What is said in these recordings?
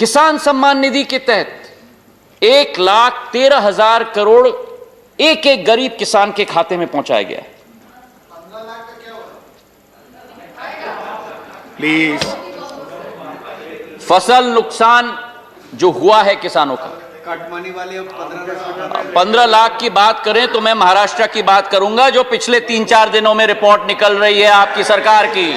किसान सम्मान निधि के तहत 1,13,000 करोड़ एक एक गरीब किसान के खाते में पहुंचाया गया है। प्लीज। फसल नुकसान जो हुआ है किसानों का, काटमानी वाले 15 लाख की बात करें तो मैं महाराष्ट्र की बात करूंगा, जो पिछले 3-4 दिनों में रिपोर्ट निकल रही है आपकी सरकार की।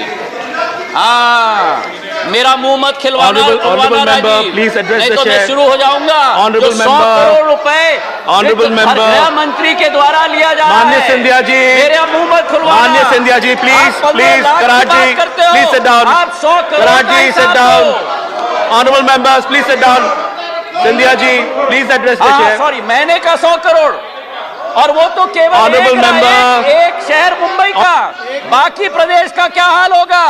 हाँ, मेरा मुंह मत खिलवाना राजीव, नहीं तो मैं शुरू हो जाऊंगा। जो 100 करोड़ रुपए गृह मंत्री के द्वारा लिया जा रहा है। माननीय सिंधिया जी, मेरा मुंह मत खुलवाना। माननीय Scindia ji, please please, Karat ji please sit down. आप 100 crore Karat ji sit down. Honourable members please sit down. Scindia ji please address the chair. Sorry, मैंने कहा 100 करोड़, और वो तो केवल ऑनरेबल मेंबर, एक शहर मुंबई का, बाकी प्रदेश का क्या हाल होगा?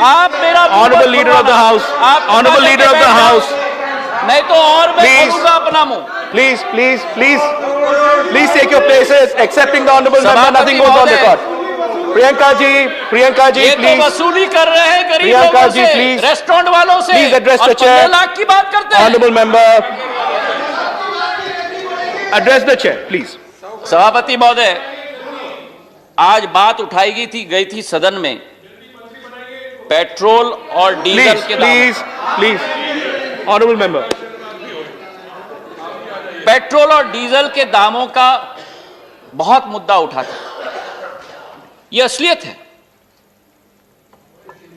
आप मेरा honourable leader of the house, honourable leader of the house, नहीं तो और मैं खोलूंगा अपना मुंह। Please please please please take your places, excepting the honourable member, nothing goes on record. Priyanka ji ये प्लीज। तो वसूली कर रहे हैं गरीब प्रियंका लोगों जी, से, प्लीज। रेस्टोरेंट वालों से, प्लीज एड्रेस और द चेयर। 15 लाख की बात करते हैं। Honourable member, address the chair please. सभापति महोदय, आज बात उठाई गई थी सदन में पेट्रोल और डीजल के दाम। प्लीज ऑनरेबल मेंबर, पेट्रोल और डीजल के दामों का बहुत मुद्दा उठा था। यह असलियत है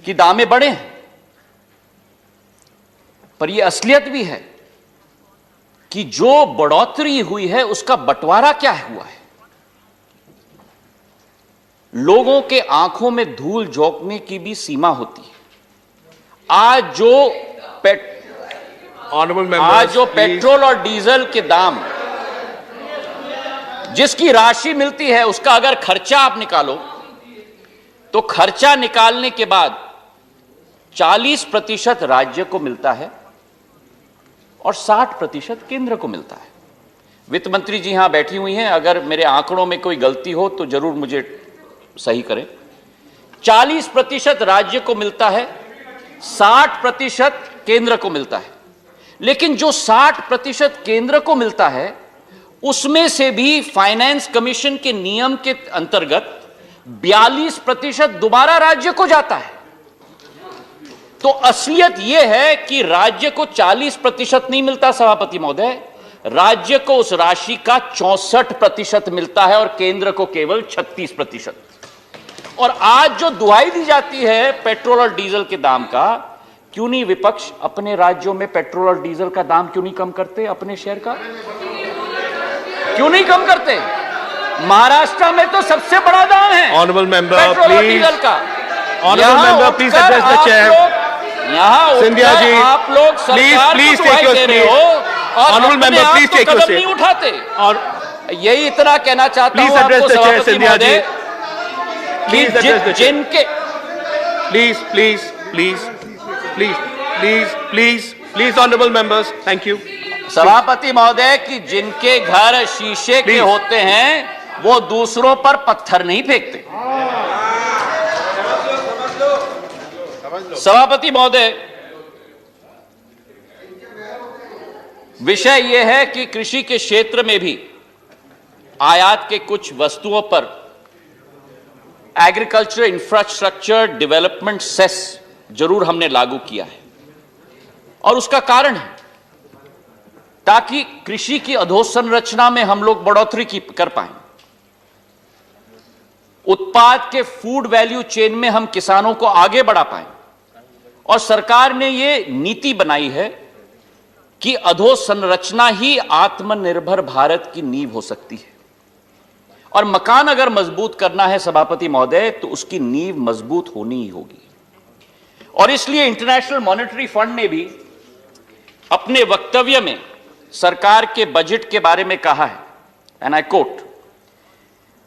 कि दामें बढ़े हैं, पर यह असलियत भी है कि जो बढ़ोतरी हुई है उसका बंटवारा क्या हुआ है। लोगों के आंखों में धूल झोंकने की भी सीमा होती है। आज जो पेट्रोल और डीजल के दाम, जिसकी राशि मिलती है, उसका अगर खर्चा आप निकालो तो खर्चा निकालने के बाद 40% राज्य को मिलता है और 60% केंद्र को मिलता है। वित्त मंत्री जी यहां बैठी हुई हैं, अगर मेरे आंकड़ों में कोई गलती हो तो जरूर मुझे सही करें। 40% राज्य को मिलता है, 60% केंद्र को मिलता है। लेकिन जो 60% केंद्र को मिलता है, उसमें से भी फाइनेंस कमीशन के नियम के अंतर्गत 42% दोबारा राज्य को जाता है। तो असलियत यह है कि राज्य को 40% नहीं मिलता सभापति महोदय, राज्य को उस राशि का 64% मिलता है और केंद्र को केवल 36%। और आज जो दुहाई दी जाती है पेट्रोल और डीजल के दाम का, क्यों नहीं विपक्ष अपने राज्यों में पेट्रोल और डीजल का दाम क्यों नहीं कम करते? अपने शहर का क्यों नहीं कम करते? महाराष्ट्र में तो सबसे बड़ा दाम है ऑनरेबल मेंबर पेट्रोल और प्लीज, डीजल का। Honourable member please address the chair. यहां सिंधिया जी, आप लोग सरकार प्लीज को टेक दुहाई योर दे रहे सीट। हो और ऑनरेबल अपने मेंबर आप प्लीज तो टेक योर कदम नहीं सीट। उठाते। और यही इतना कहना चाहता प्लीज हूं एड्रेस आपको द चेयर सभापति सिंधिया जी, महोदय, प्लीज एड्रेस द चेयर। जिनके please please please please please please please honourable members, thank you. सभापति महोदय कि जिनके घर शीशे के होते हैं वो दूसरों पर पत्थर नहीं फेंकते। सभापति महोदय, विषय यह है कि कृषि के क्षेत्र में भी आयात के कुछ वस्तुओं पर एग्रीकल्चर इंफ्रास्ट्रक्चर डेवलपमेंट सेस जरूर हमने लागू किया है, और उसका कारण है ताकि कृषि की अधोसंरचना में हम लोग बढ़ोतरी कर पाएं। उत्पाद के फूड वैल्यू चेन में हम किसानों को आगे बढ़ा पाएं। और सरकार ने यह नीति बनाई है कि अधोसंरचना ही आत्मनिर्भर भारत की नींव हो सकती है। और मकान अगर मजबूत करना है सभापति महोदय, तो उसकी नींव मजबूत होनी ही होगी। और इसलिए इंटरनेशनल मॉनेटरी फंड ने भी अपने वक्तव्य में सरकार के बजट के बारे में कहा है, and I quote,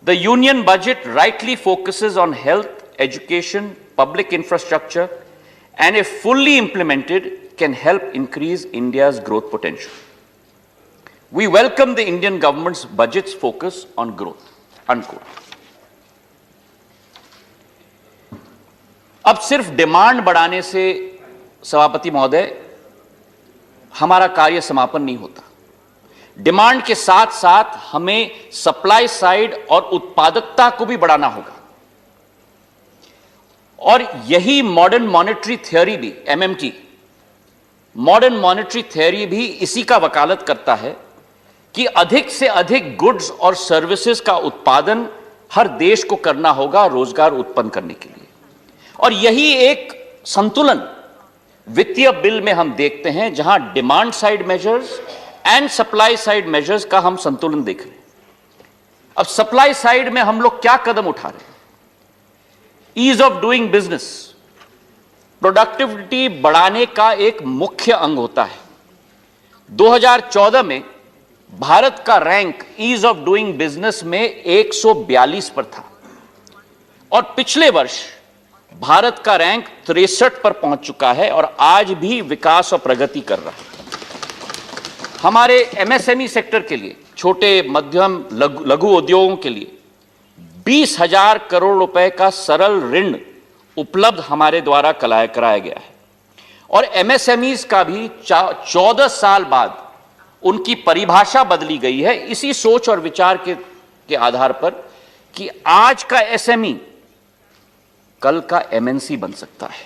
the union budget rightly focuses on health, education, public infrastructure and if fully implemented can help increase India's growth potential. We welcome the Indian government's budget's focus on growth, unquote. अब सिर्फ demand बढ़ाने से सभापति महोदय, हमारा कार्य समापन नहीं होता। डिमांड के साथ साथ हमें सप्लाई साइड और उत्पादकता को भी बढ़ाना होगा। और यही मॉडर्न मॉनेटरी थ्योरी भी, एमएमटी, मॉडर्न मॉनेटरी थ्योरी भी इसी का वकालत करता है कि अधिक से अधिक गुड्स और सर्विसेज का उत्पादन हर देश को करना होगा रोजगार उत्पन्न करने के लिए। और यही एक संतुलन वित्तीय बिल में हम देखते हैं, जहां demand side measures and supply side measures का हम संतुलन देख रहे हैं। अब सप्लाई साइड में हम लोग क्या कदम उठा रहे हैं? Ease of doing business, productivity बढ़ाने का एक मुख्य अंग होता है। 2014 में भारत का rank ease of doing business में 142 पर था और पिछले वर्ष भारत का रैंक 63 पर पहुंच चुका है और आज भी विकास और प्रगति कर रहा है। हमारे एमएसएमई सेक्टर के लिए, छोटे मध्यम लघु उद्योगों के लिए 20,000 करोड़ रुपए का सरल ऋण उपलब्ध हमारे द्वारा कराया गया है। और एमएसएमईज का भी 14 साल बाद उनकी परिभाषा बदली गई है, इसी सोच और विचार के आधार पर कि आज का एसएमई कल का एमएनसी बन सकता है।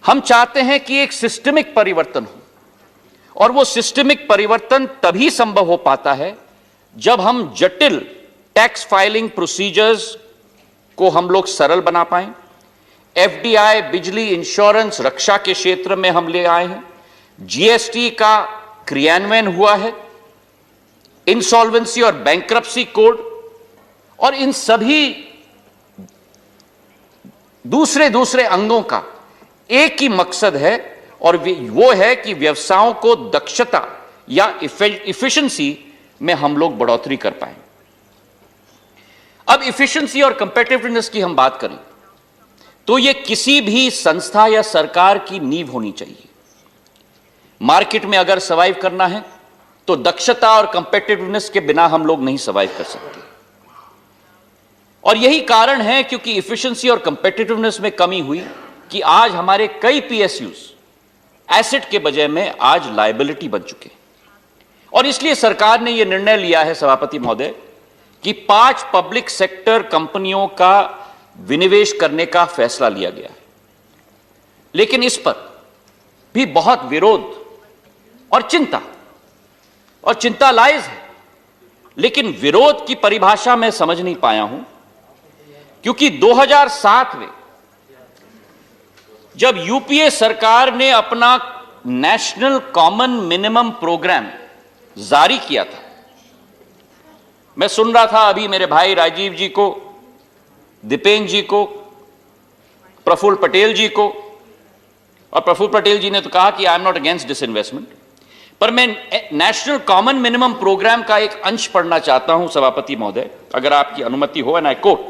हम चाहते हैं कि एक सिस्टमिक परिवर्तन हो, और वो सिस्टमिक परिवर्तन तभी संभव हो पाता है जब हम जटिल टैक्स फाइलिंग प्रोसीजर्स को हम लोग सरल बना पाएं। एफडीआई, बिजली, इंश्योरेंस, रक्षा के क्षेत्र में हम ले आए हैं। जीएसटी का क्रियान्वयन हुआ है, इंसॉल्वेंसी और बैंक्रप्सी कोड, और इन सभी दूसरे अंगों का एक ही मकसद है, और वो है कि व्यवसायों को दक्षता या इफिशिएंसी में हम लोग बढ़ोतरी कर पाएं। अब इफिशिएंसी और कंपेटिटिवनेस की हम बात करें तो ये किसी भी संस्था या सरकार की नींव होनी चाहिए। मार्केट में अगर सर्वाइव करना है तो दक्षता और कंपेटिटिवनेस के बिना हम लोग नहीं सर्वाइव कर सकते। और यही कारण है क्योंकि इफिशिएंसी और कंपेटिटिवनेस में कमी हुई कि आज हमारे कई पीएसयूज एसेट के बजाय में आज लायबिलिटी बन चुके हैं। और इसलिए सरकार ने यह निर्णय लिया है सभापति महोदय कि 5 पब्लिक सेक्टर कंपनियों का विनिवेश करने का फैसला लिया गया है। लेकिन इस पर भी बहुत विरोध और चिंता लायज है। लेकिन विरोध की परिभाषा मैं समझ नहीं पाया हूं, क्योंकि 2007 में जब यूपीए सरकार ने अपना नेशनल कॉमन मिनिमम प्रोग्राम जारी किया था, मैं सुन रहा था अभी मेरे भाई राजीव जी को, दीपेन जी को, प्रफुल्ल पटेल जी को, और प्रफुल्ल पटेल जी ने तो कहा कि I am not against disinvestment, पर मैं नेशनल कॉमन मिनिमम प्रोग्राम का एक अंश पढ़ना चाहता हूं सभापति महोदय, अगर आपकी अनुमति हो। And I quote,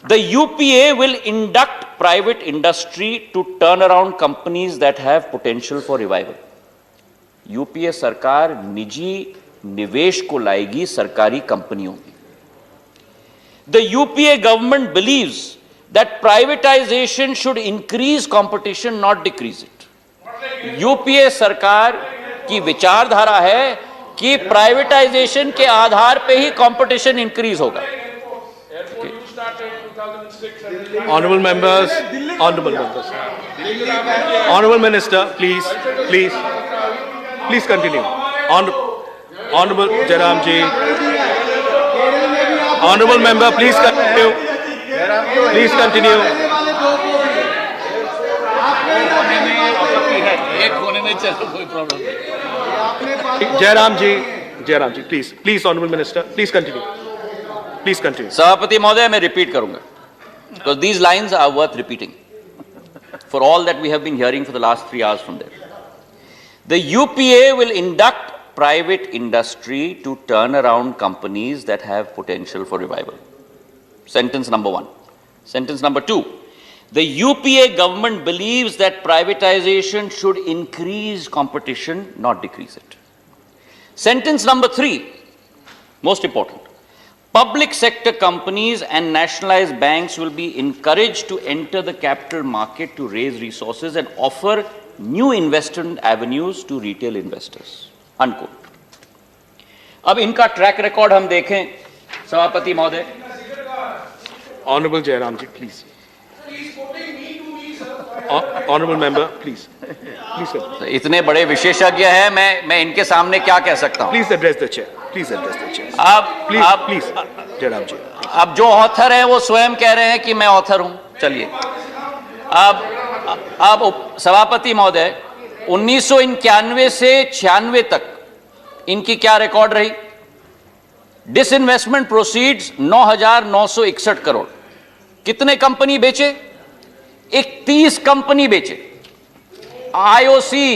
the UPA will induct private industry to turn around companies that have potential for revival. UPA सरकार निजी निवेश को लाएगी सरकारी कंपनियों में। The UPA government believes that privatisation should increase competition, not decrease it. UPA सरकार की विचारधारा है कि प्राइवेटाइजेशन के आधार पे ही कंपटीशन इंक्रीज होगा। Honorable members, Honorable Minister, please continue. Honorable Jairam ji, Honorable Member, please continue. Jairam ji, please, Honorable Minister, please continue. सभापति महोदय, मैं रिपीट करूंगा, because these lines are worth repeating for all that we have been hearing for the last 3 hours from there. The UPA will induct private industry to turn around companies that have potential for revival. Sentence number 1. Sentence number 2. The UPA government believes that privatization should increase competition, not decrease it. Sentence number 3, most important. Public sector companies and nationalized banks will be encouraged to enter the capital market to raise resources and offer new investment avenues to retail investors. Unquote. अब इनका track record हम देखें सभापति महोदय. Honorable Jairam ji, please. Honorable member, please. Please, sir. इतने बड़े विशेषज्ञ हैं, मैं इनके सामने क्या कह सकता हूं. Please address the chair. Please address the chair. Please, Jairam ji. अब जो ऑथर है वो स्वयं कह रहे हैं कि मैं ऑथर हूं. चलिए, अब सभापति महोदय 1991 से 96 तक इनकी क्या रिकॉर्ड रही. Disinvestment proceeds 9,961 crore. कितने कंपनी बेचे? 31 कंपनी बेचे. आईओसी,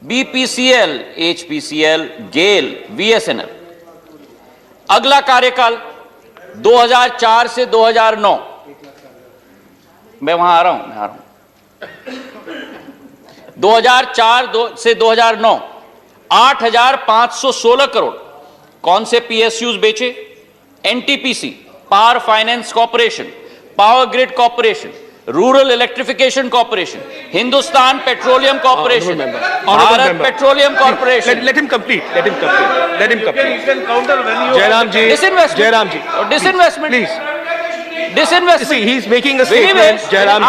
बीपीसीएल, एचपीसीएल, गेल, बीएसएनएल. अगला कार्यकाल 2004 से 2009. मैं वहां आ रहा हूं. 2004 से 2009 8,516 करोड़. कौन से पीएसयूज बेचे? NTPC, power finance corporation, power grid corporation, rural electrification corporation, Hindustan petroleum corporation, Bharat petroleum corporation. Let him complete. Jairam ji. Disinvestment. Please. Disinvestment. See, he's making a statement. Jairam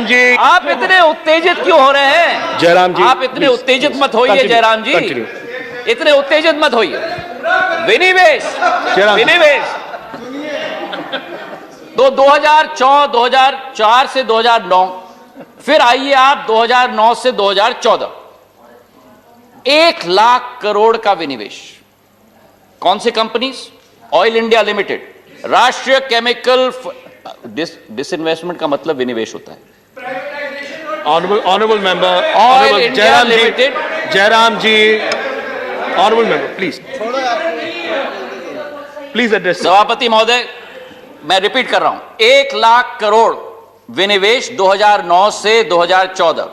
ji. आप इतने उत्तेजित क्यों हो रहे हैं? Jairam ji. आप इतने उत्तेजित मत होइए जयराम जी. Continue. इतने उत्तेजित मत होइए. विनिवेश. तो 2004 से 2009, फिर आइए आप 2009 से 2014. 1 लाख करोड़ का विनिवेश. कौन सी कंपनीज? ऑयल इंडिया लिमिटेड, राष्ट्रीय केमिकल. डिसइन्वेस्टमेंट का मतलब विनिवेश होता है. Honorable member. Oil India limited. Jairam ji. Honorable member, please. Please address. सभापति महोदय, मैं रिपीट कर रहा हूं. 1 लाख करोड़ विनिवेश 2009 से 2014.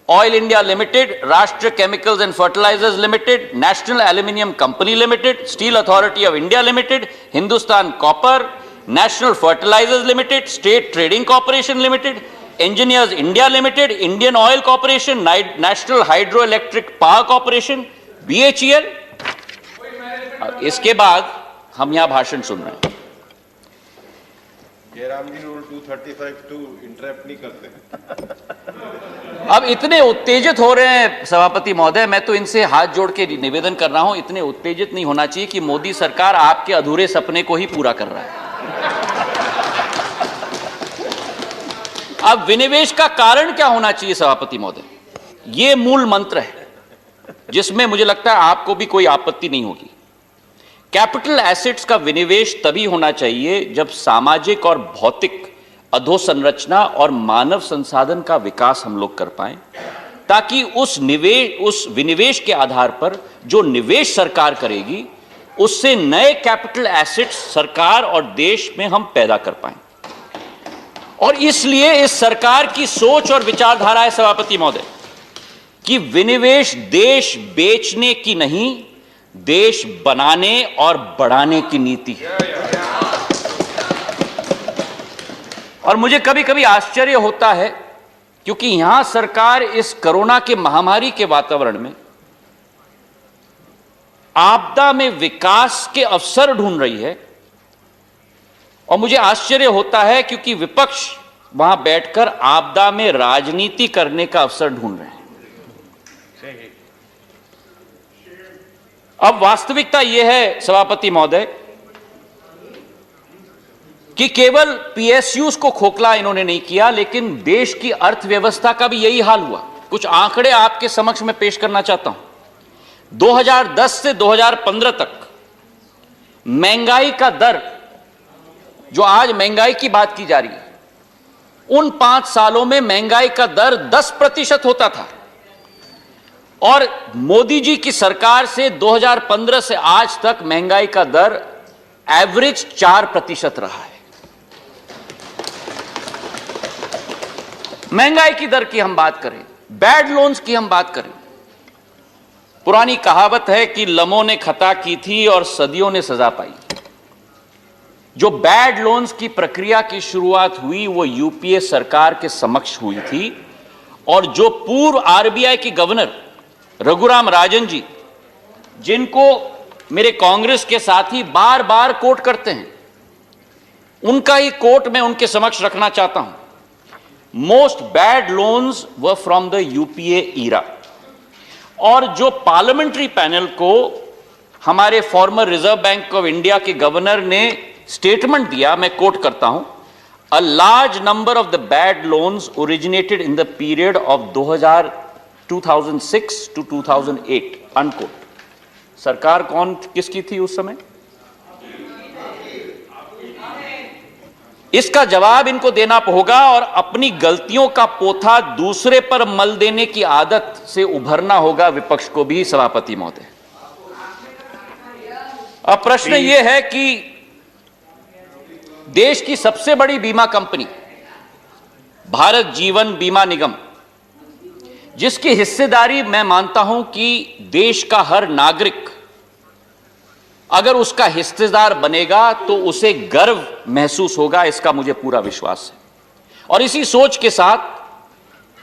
Oil India limited, Rashtriya chemicals and fertilisers limited, national aluminium company limited, steel authority of India limited, Hindustan copper, national fertilisers limited, state trading corporation limited, engineers India limited, Indian oil corporation, national hydro electric power corporation, BHEL. इसके बाद हम यहां भाषण सुन रहे हैं. जयराम जी rule 235 interrupt नहीं करते. अब इतने उत्तेजित हो रहे हैं सभापति महोदय, मैं तो इनसे हाथ जोड़ के निवेदन कर रहा हूं, इतने उत्तेजित नहीं होना चाहिए कि मोदी सरकार आपके अधूरे सपने को ही पूरा कर रहा है. अब विनिवेश का कारण क्या होना चाहिए सभापति महोदय? यह मूल मंत्र है जिसमें मुझे लगता है आपको भी कोई आपत्ति नहीं होगी. कैपिटल एसेट्स का विनिवेश तभी होना चाहिए जब सामाजिक और भौतिक अधोसंरचना और मानव संसाधन का विकास हम लोग कर पाएं, ताकि उस विनिवेश के आधार पर जो निवेश सरकार करेगी उससे नए कैपिटल एसेट्स सरकार और देश में हम पैदा कर पाएं. और इसलिए इस सरकार की सोच और विचारधारा है सभापति महोदय कि विनिवेश देश बेचने की नहीं, देश बनाने और बढ़ाने की नीति है. और मुझे कभी कभी आश्चर्य होता है क्योंकि यहां सरकार इस कोरोना के महामारी के वातावरण में आपदा में विकास के अवसर ढूंढ रही है. और मुझे आश्चर्य होता है क्योंकि विपक्ष वहां बैठकर आपदा में राजनीति करने का अवसर ढूंढ रहे हैं. अब वास्तविकता यह है सभापति महोदय कि केवल पीएसयूज को खोखला इन्होंने नहीं किया, लेकिन देश की अर्थव्यवस्था का भी यही हाल हुआ. कुछ आंकड़े आपके समक्ष में पेश करना चाहता हूं. 2010 से 2015 तक महंगाई का दर, जो आज महंगाई की बात की जा रही है, उन 5 सालों में महंगाई का दर 10% होता था. और मोदी जी की सरकार से 2015 से आज तक महंगाई का दर एवरेज 4% रहा है. महंगाई की दर की हम बात करें, बैड लोन्स की हम बात करें, पुरानी कहावत है कि लमों ने खता की थी और सदियों ने सजा पाई। जो बैड लोन्स की प्रक्रिया की शुरुआत हुई वो यूपीए सरकार के समक्ष हुई थी, और जो पूर्व आरबीआई के गवर्नर रघुराम राजन जी, जिनको मेरे कांग्रेस के साथी बार बार कोट करते हैं, उनका ही कोट मैं उनके समक्ष रखना चाहता हूं। Most bad loans were from the UPA era. और जो पार्लियामेंट्री पैनल को हमारे former reserve bank of India के गवर्नर ने स्टेटमेंट दिया, मैं कोट करता हूं, a large number of the bad loans originated in the period of 2006 to 2008 unquote. सरकार कौन किसकी थी उस समय? इसका जवाब इनको देना होगा, और अपनी गलतियों का पोथा दूसरे पर मल देने की आदत से उभरना होगा विपक्ष को भी, सभापति महोदय। अब प्रश्न यह है कि देश की सबसे बड़ी बीमा कंपनी भारत जीवन बीमा निगम, जिसकी हिस्सेदारी मैं मानता हूं कि देश का हर नागरिक अगर उसका हिस्सेदार बनेगा तो उसे गर्व महसूस होगा, इसका मुझे पूरा विश्वास है। और इसी सोच के साथ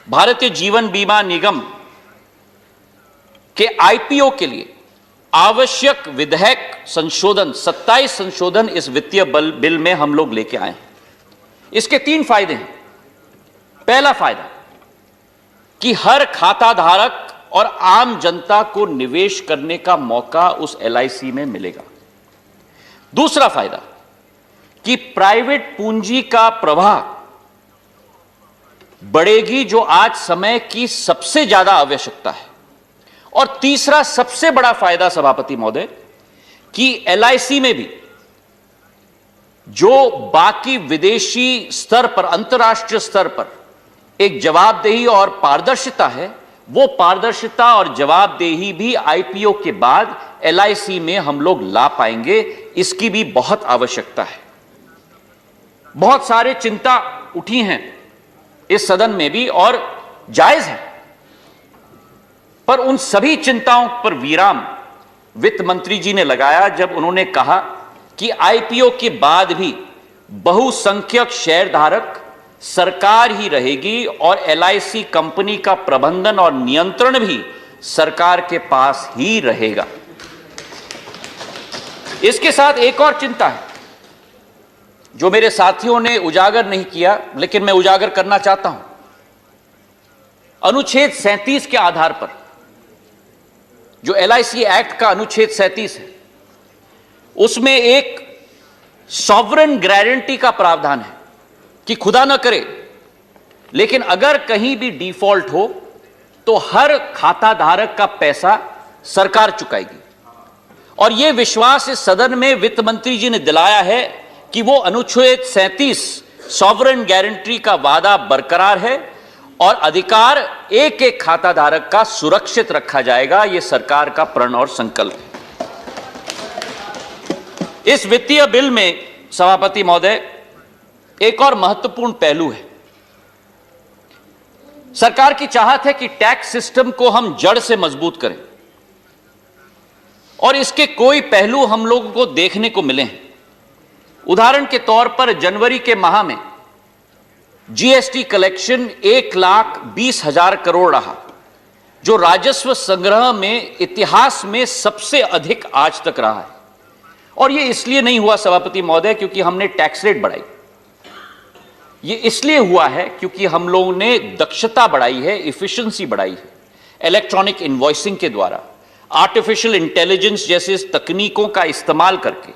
भारतीय जीवन बीमा निगम के आईपीओ के लिए आवश्यक विधेयक संशोधन 27 संशोधन इस वित्तीय बिल में हम लोग लेके आए हैं। इसके 3 फायदे हैं। पहला फायदा कि हर खाता धारक और आम जनता को निवेश करने का मौका उस एलआईसी में मिलेगा। दूसरा फायदा कि प्राइवेट पूंजी का प्रवाह बढ़ेगी, जो आज समय की सबसे ज्यादा आवश्यकता है। और तीसरा सबसे बड़ा फायदा सभापति महोदय, कि एलआईसी में भी जो बाकी विदेशी स्तर पर, अंतर्राष्ट्रीय स्तर पर एक जवाबदेही और पारदर्शिता है, वो पारदर्शिता और जवाबदेही भी आईपीओ के बाद एलआईसी में हम लोग ला पाएंगे। इसकी भी बहुत आवश्यकता है। बहुत सारे चिंता उठी हैं इस सदन में भी, और जायज है, पर उन सभी चिंताओं पर विराम वित्त मंत्री जी ने लगाया जब उन्होंने कहा कि आईपीओ के बाद भी बहुसंख्यक शेयरधारक सरकार ही रहेगी और एलआईसी कंपनी का प्रबंधन और नियंत्रण भी सरकार के पास ही रहेगा। इसके साथ एक और चिंता है जो मेरे साथियों ने उजागर नहीं किया, लेकिन मैं उजागर करना चाहता हूं। अनुच्छेद 37 के आधार पर, जो एलआईसी एक्ट का अनुच्छेद 37 है, उसमें एक सॉवरेन गारंटी का प्रावधान है कि खुदा न करे, लेकिन अगर कहीं भी डिफॉल्ट हो तो हर खाता धारक का पैसा सरकार चुकाएगी। और यह विश्वास इस सदन में वित्त मंत्री जी ने दिलाया है कि वो अनुच्छेद 37 सॉवरेन गारंटी का वादा बरकरार है और अधिकार एक एक खाता धारक का सुरक्षित रखा जाएगा। यह सरकार का प्रण और संकल्प है। इस वित्तीय बिल में सभापति महोदय एक और महत्वपूर्ण पहलू है। सरकार की चाहत है कि टैक्स सिस्टम को हम जड़ से मजबूत करें, और इसके कोई पहलू हम लोगों को देखने को मिले हैं। उदाहरण के तौर पर जनवरी के माह में जीएसटी कलेक्शन 1,20,000 करोड़ रहा, जो राजस्व संग्रह में इतिहास में सबसे अधिक आज तक रहा है। और यह इसलिए नहीं हुआ सभापति महोदय क्योंकि हमने टैक्स रेट बढ़ाई, यह इसलिए हुआ है क्योंकि हम लोगों ने दक्षता बढ़ाई है, इफिशिएंसी बढ़ाई है। इलेक्ट्रॉनिक इनवॉइसिंग के द्वारा, आर्टिफिशियल इंटेलिजेंस जैसे तकनीकों का इस्तेमाल करके,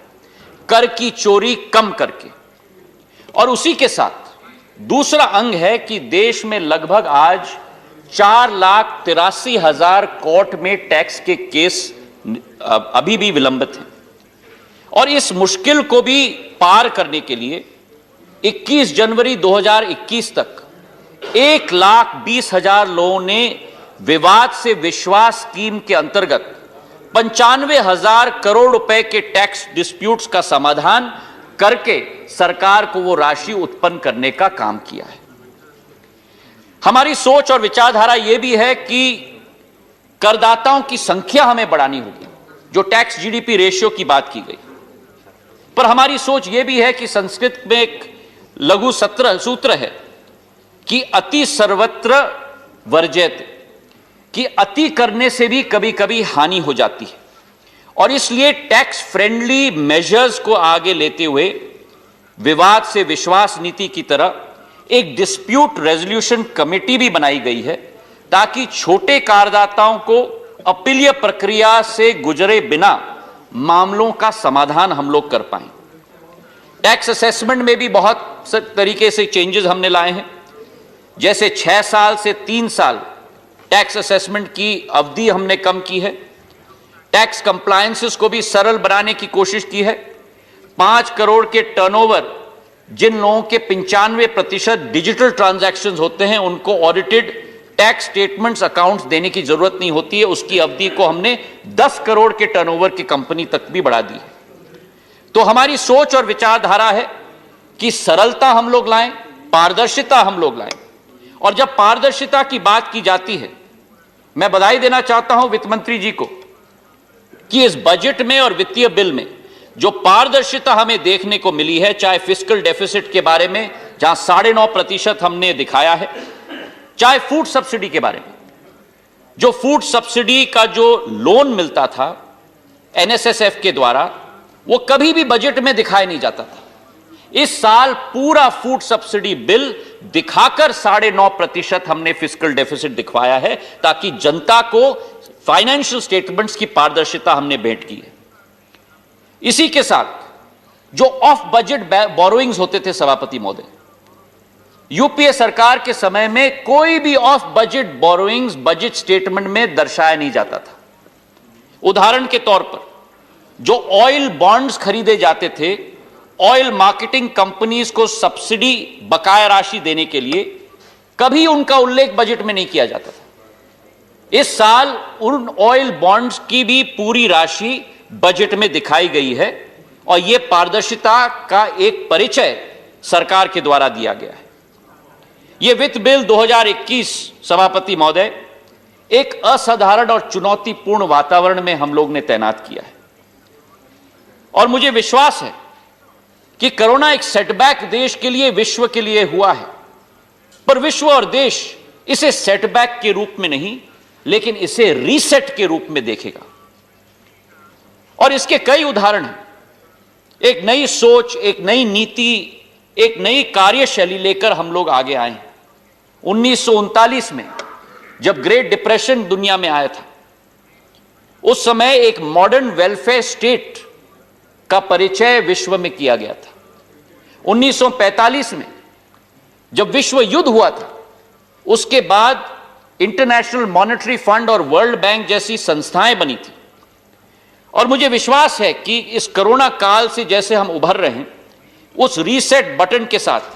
कर की चोरी कम करके, और उसी के साथ दूसरा अंग है कि देश में लगभग आज 4,83,000 कोर्ट में टैक्स के केस अभी भी विलंबित हैं। और इस मुश्किल को भी पार करने के लिए 21 जनवरी 2021 तक 1,20,000 लोगों ने विवाद से विश्वास स्कीम के अंतर्गत 95,000 करोड़ रुपए के टैक्स डिस्प्यूट्स का समाधान करके सरकार को वो राशि उत्पन्न करने का काम किया है। हमारी सोच और विचारधारा यह भी है कि करदाताओं की संख्या हमें बढ़ानी होगी, जो टैक्स जीडीपी रेशियो की बात की गई। पर हमारी सोच यह भी है कि संस्कृत में एक लघु सूत्र है कि अति सर्वत्र वर्जयते, कि अति करने से भी कभी कभी हानि हो जाती है। और इसलिए टैक्स फ्रेंडली मेजर्स को आगे लेते हुए विवाद से विश्वास नीति की तरह एक डिस्प्यूट रेजोल्यूशन कमेटी भी बनाई गई है, ताकि छोटे करदाताओं को अपीलीय प्रक्रिया से गुजरे बिना मामलों का समाधान हम लोग कर पाएं। टैक्स असेसमेंट में भी बहुत तरीके से चेंजेस हमने लाए हैं, जैसे 6 साल से 3 साल टैक्स असेसमेंट की अवधि हमने कम की है। टैक्स कंप्लायंसेस को भी सरल बनाने की कोशिश की है। 5 करोड़ के टर्नओवर जिन लोगों के 95% डिजिटल ट्रांजैक्शंस होते हैं, उनको ऑडिटेड टैक्स स्टेटमेंट्स अकाउंट्स देने की जरूरत नहीं होती है। उसकी अवधि को हमने 10 करोड़ के टर्नओवर की कंपनी तक भी बढ़ा दी है। तो हमारी सोच और विचारधारा है कि सरलता हम लोग लाएं, पारदर्शिता हम लोग लाएं। और जब पारदर्शिता की बात की जाती है, मैं बधाई देना चाहता हूं वित्त मंत्री जी को कि इस बजट में और वित्तीय बिल में जो पारदर्शिता हमें देखने को मिली है, चाहे फिस्कल डेफिसिट के बारे में जहां 9.5% हमने दिखाया है, चाहे फूड सब्सिडी के बारे में, जो फूड सब्सिडी का जो लोन मिलता था एनएसएसएफ के द्वारा, वो कभी भी बजट में दिखाया नहीं जाता था। इस साल पूरा फूड सब्सिडी बिल दिखाकर 9.5% हमने फिस्कल डेफिसिट दिखवाया है, ताकि जनता को फाइनेंशियल स्टेटमेंट्स की पारदर्शिता हमने भेंट की है। इसी के साथ जो ऑफ बजट बोरोइंग्स होते थे सभापति महोदय, यूपीए सरकार के समय में कोई भी of budget borrowings budget statement में दर्शाया नहीं जाता था। उदाहरण के तौर पर जो ऑयल बॉन्ड्स खरीदे जाते थे, ऑयल मार्केटिंग कंपनीज को सब्सिडी बकाया राशि देने के लिए, कभी उनका उल्लेख बजट में नहीं किया जाता था। इस साल उन ऑयल बॉन्ड्स की भी पूरी राशि बजट में दिखाई गई है, और यह पारदर्शिता का एक परिचय सरकार के द्वारा दिया गया है। यह वित्त बिल 2021 सभापति महोदय एक असाधारण और चुनौतीपूर्ण वातावरण में हम लोग ने तैनात किया है। और मुझे विश्वास है कि कोरोना एक सेटबैक देश के लिए, विश्व के लिए हुआ है, पर विश्व और देश इसे सेटबैक के रूप में नहीं, लेकिन इसे रीसेट के रूप में देखेगा। और इसके कई उदाहरण हैं। एक नई सोच, एक नई नीति, एक नई कार्यशैली लेकर हम लोग आगे आए हैं। 1939 में जब ग्रेट डिप्रेशन दुनिया में आया था, उस समय एक मॉडर्न वेलफेयर स्टेट का परिचय विश्व में किया गया था। 1945 में जब विश्व युद्ध हुआ था, उसके बाद इंटरनेशनल मॉनेटरी फंड और वर्ल्ड बैंक जैसी संस्थाएं बनी थी। और मुझे विश्वास है कि इस कोरोना काल से जैसे हम उभर रहे हैं, उस रीसेट बटन के साथ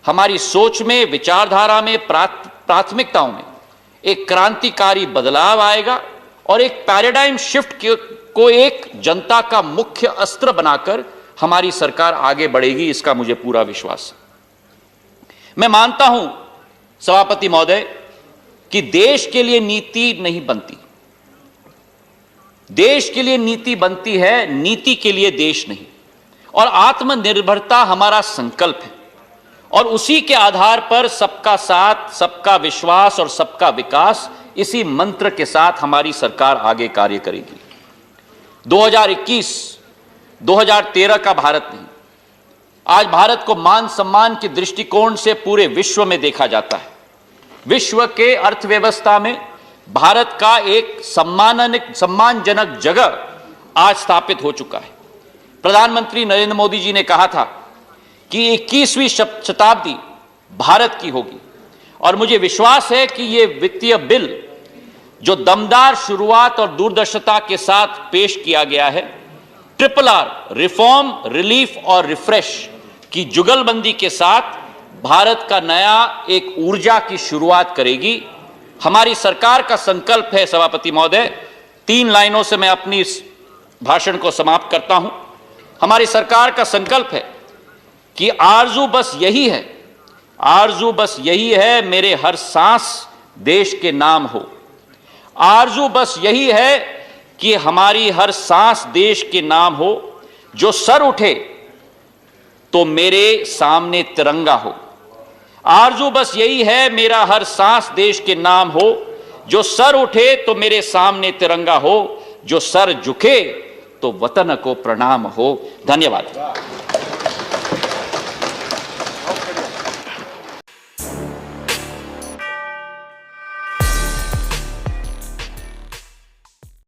हमारी सोच में, विचारधारा में, प्राथमिकताओं में एक क्रांतिकारी बदलाव आएगा, और एक पैराडाइम शिफ्ट को एक जनता का मुख्य अस्त्र बनाकर हमारी सरकार आगे बढ़ेगी, इसका मुझे पूरा विश्वास है। मैं मानता हूं सभापति महोदय कि देश के लिए नीति नहीं बनती, देश के लिए नीति बनती है, नीति के लिए देश नहीं। और आत्मनिर्भरता हमारा संकल्प है, और उसी के आधार पर सबका साथ, सबका विश्वास और सबका विकास, इसी मंत्र के साथ हमारी सरकार आगे कार्य करेगी। 2021 2013 का भारत नहीं, आज भारत को मान सम्मान के दृष्टिकोण से पूरे विश्व में देखा जाता है। विश्व के अर्थव्यवस्था में भारत का एक सम्मानजनक जगह आज स्थापित हो चुका है। प्रधानमंत्री नरेंद्र मोदी जी ने कहा था कि 21वीं शताब्दी भारत की होगी, और मुझे विश्वास है कि यह वित्तीय बिल जो दमदार शुरुआत और दूरदर्शिता के साथ पेश किया गया है, RRR रिफॉर्म, रिलीफ और रिफ्रेश की जुगलबंदी के साथ भारत का नया एक ऊर्जा की शुरुआत करेगी। हमारी सरकार का संकल्प है सभापति महोदय, 3 लाइनों से मैं अपनी इस भाषण को समाप्त करता हूं। हमारी सरकार का संकल्प है कि आरजू बस यही है, आरजू बस यही है, मेरे हर सांस देश के नाम हो। आरजू बस यही है कि हमारी हर सांस देश के नाम हो, जो सर उठे तो मेरे सामने तिरंगा हो। आरजू बस यही है, मेरा हर सांस देश के नाम हो, जो सर उठे तो मेरे सामने तिरंगा हो, जो सर झुके तो वतन को प्रणाम हो। धन्यवाद।